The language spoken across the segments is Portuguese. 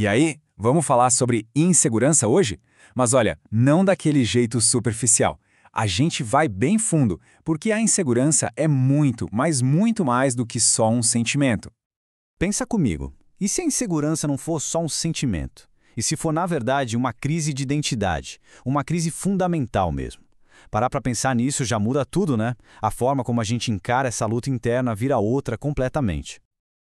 E aí, vamos falar sobre insegurança hoje? Mas olha, não daquele jeito superficial. A gente vai bem fundo, porque a insegurança é muito, mas muito mais do que só um sentimento. Pensa comigo, e se a insegurança não for só um sentimento? E se for, na verdade, uma crise de identidade, uma crise fundamental mesmo? Parar para pensar nisso já muda tudo, né? A forma como a gente encara essa luta interna vira outra completamente.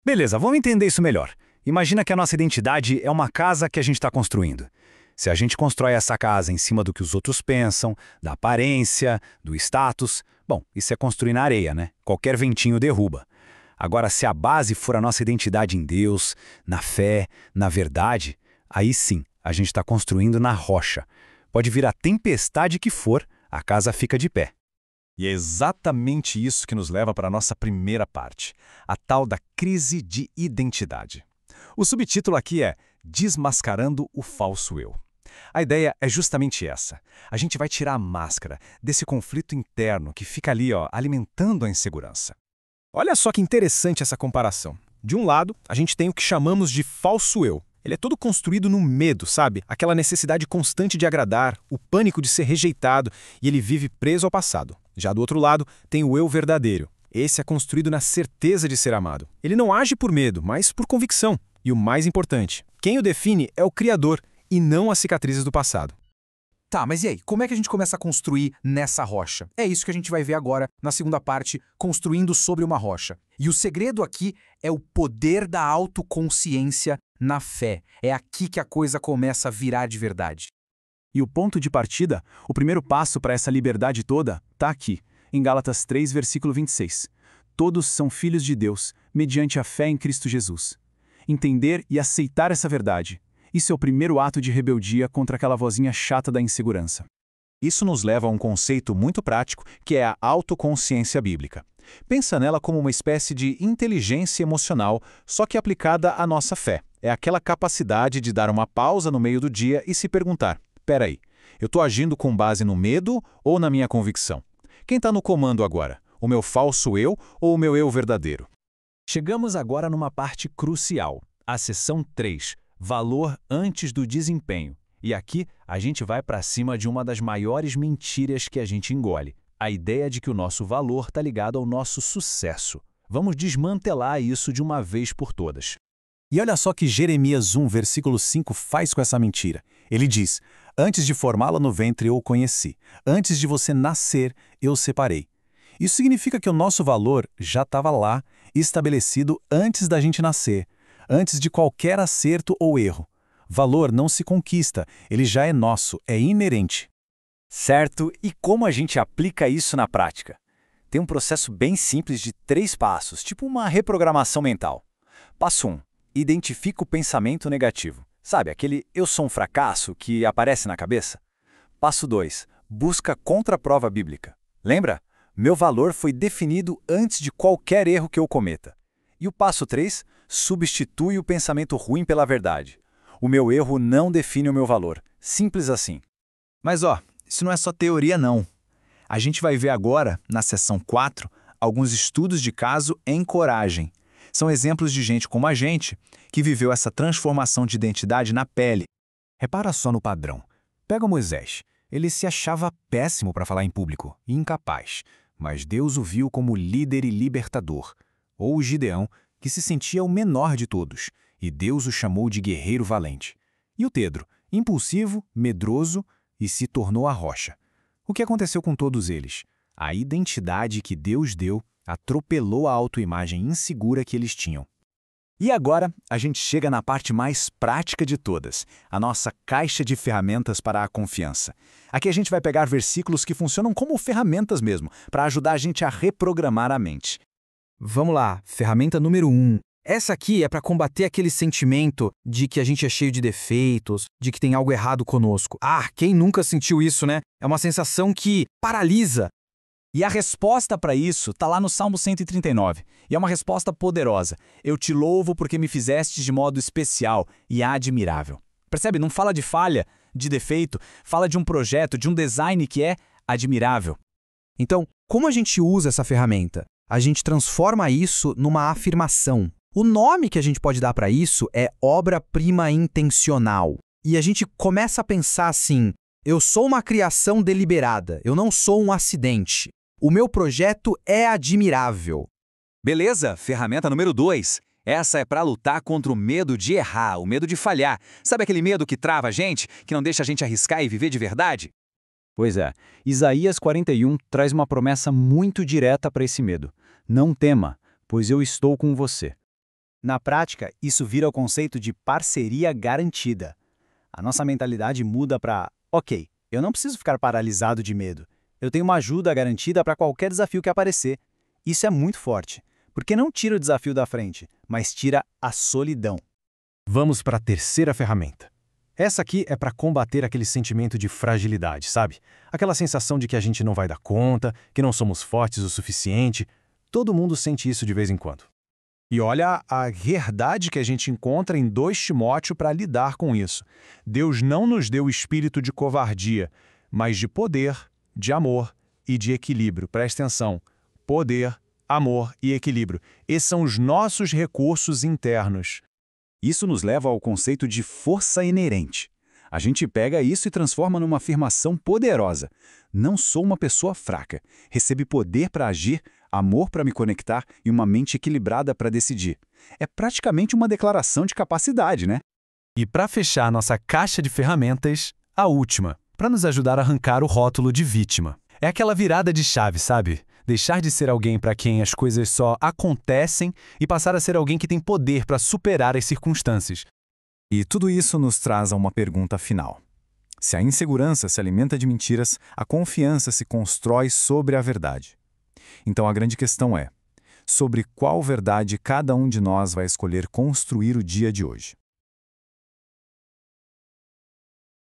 Beleza, vamos entender isso melhor. Imagina que a nossa identidade é uma casa que a gente está construindo. Se a gente constrói essa casa em cima do que os outros pensam, da aparência, do status, bom, isso é construir na areia, né? Qualquer ventinho derruba. Agora, se a base for a nossa identidade em Deus, na fé, na verdade, aí sim, a gente está construindo na rocha. Pode vir a tempestade que for, a casa fica de pé. E é exatamente isso que nos leva para a nossa primeira parte, a tal da crise de identidade. O subtítulo aqui é Desmascarando o Falso Eu. A ideia é justamente essa. A gente vai tirar a máscara desse conflito interno que fica ali, alimentando a insegurança. Olha só que interessante essa comparação. De um lado, a gente tem o que chamamos de falso eu. Ele é todo construído no medo, sabe? Aquela necessidade constante de agradar, o pânico de ser rejeitado, e ele vive preso ao passado. Já do outro lado, tem o eu verdadeiro. Esse é construído na certeza de ser amado. Ele não age por medo, mas por convicção. E o mais importante, quem o define é o Criador, e não as cicatrizes do passado. Tá, mas e aí? Como é que a gente começa a construir nessa rocha? É isso que a gente vai ver agora na segunda parte, construindo sobre uma rocha. E o segredo aqui é o poder da autoconsciência na fé. É aqui que a coisa começa a virar de verdade. E o ponto de partida, o primeiro passo para essa liberdade toda, está aqui, em Gálatas 3, versículo 26. Todos são filhos de Deus, mediante a fé em Cristo Jesus. Entender e aceitar essa verdade. Isso é o primeiro ato de rebeldia contra aquela vozinha chata da insegurança. Isso nos leva a um conceito muito prático, que é a autoconsciência bíblica. Pensa nela como uma espécie de inteligência emocional, só que aplicada à nossa fé. É aquela capacidade de dar uma pausa no meio do dia e se perguntar, peraí, eu estou agindo com base no medo ou na minha convicção? Quem está no comando agora? O meu falso eu ou o meu eu verdadeiro? Chegamos agora numa parte crucial, a seção 3, valor antes do desempenho. E aqui a gente vai para cima de uma das maiores mentiras que a gente engole, a ideia de que o nosso valor está ligado ao nosso sucesso. Vamos desmantelar isso de uma vez por todas. E olha só que Jeremias 1, versículo 5 faz com essa mentira. Ele diz, antes de formá-la no ventre eu o conheci, antes de você nascer eu o separei. Isso significa que o nosso valor já estava lá, estabelecido antes da gente nascer, antes de qualquer acerto ou erro. Valor não se conquista, ele já é nosso, é inerente. Certo, e como a gente aplica isso na prática? Tem um processo bem simples de 3 passos, tipo uma reprogramação mental. Passo 1. Identifica o pensamento negativo. Sabe, aquele eu sou um fracasso que aparece na cabeça? Passo 2. Busca contraprova bíblica. Lembra? Meu valor foi definido antes de qualquer erro que eu cometa. E o passo 3. Substitui o pensamento ruim pela verdade. O meu erro não define o meu valor. Simples assim. Mas isso não é só teoria não. A gente vai ver agora, na seção 4, alguns estudos de caso em coragem. São exemplos de gente como a gente, que viveu essa transformação de identidade na pele. Repara só no padrão. Pega Moisés. Ele se achava péssimo para falar em público e incapaz, mas Deus o viu como líder e libertador. Ou o Gideão, que se sentia o menor de todos, e Deus o chamou de guerreiro valente. E o Pedro, impulsivo, medroso, e se tornou a rocha. O que aconteceu com todos eles? A identidade que Deus deu atropelou a autoimagem insegura que eles tinham. E agora, a gente chega na parte mais prática de todas, a nossa caixa de ferramentas para a confiança. Aqui a gente vai pegar versículos que funcionam como ferramentas mesmo, para ajudar a gente a reprogramar a mente. Vamos lá, ferramenta número 1. Essa aqui é para combater aquele sentimento de que a gente é cheio de defeitos, de que tem algo errado conosco. Quem nunca sentiu isso, né? É uma sensação que paralisa. E a resposta para isso está lá no Salmo 139. E é uma resposta poderosa. Eu te louvo porque me fizeste de modo especial e admirável. Percebe? Não fala de falha, de defeito, fala de um projeto, de um design que é admirável. Então, como a gente usa essa ferramenta? A gente transforma isso numa afirmação. O nome que a gente pode dar para isso é obra-prima intencional. E a gente começa a pensar assim, eu sou uma criação deliberada, eu não sou um acidente. O meu projeto é admirável. Beleza, ferramenta número 2. Essa é para lutar contra o medo de errar, o medo de falhar. Sabe aquele medo que trava a gente, que não deixa a gente arriscar e viver de verdade? Pois é, Isaías 41 traz uma promessa muito direta para esse medo. Não tema, pois eu estou com você. Na prática, isso vira o conceito de parceria garantida. A nossa mentalidade muda para, ok, eu não preciso ficar paralisado de medo. Eu tenho uma ajuda garantida para qualquer desafio que aparecer. Isso é muito forte, porque não tira o desafio da frente, mas tira a solidão. Vamos para a terceira ferramenta. Essa aqui é para combater aquele sentimento de fragilidade, sabe? Aquela sensação de que a gente não vai dar conta, que não somos fortes o suficiente. Todo mundo sente isso de vez em quando. E olha a verdade que a gente encontra em 2 Timóteo para lidar com isso. Deus não nos deu o espírito de covardia, mas de poder, de amor e de equilíbrio. Presta atenção. Poder, amor e equilíbrio. Esses são os nossos recursos internos. Isso nos leva ao conceito de força inerente. A gente pega isso e transforma numa afirmação poderosa. Não sou uma pessoa fraca. Recebo poder para agir, amor para me conectar e uma mente equilibrada para decidir. É praticamente uma declaração de capacidade, né? E para fechar nossa caixa de ferramentas, a última, para nos ajudar a arrancar o rótulo de vítima. É aquela virada de chave, sabe? Deixar de ser alguém para quem as coisas só acontecem e passar a ser alguém que tem poder para superar as circunstâncias. E tudo isso nos traz a uma pergunta final. Se a insegurança se alimenta de mentiras, a confiança se constrói sobre a verdade. Então a grande questão é, sobre qual verdade cada um de nós vai escolher construir o dia de hoje?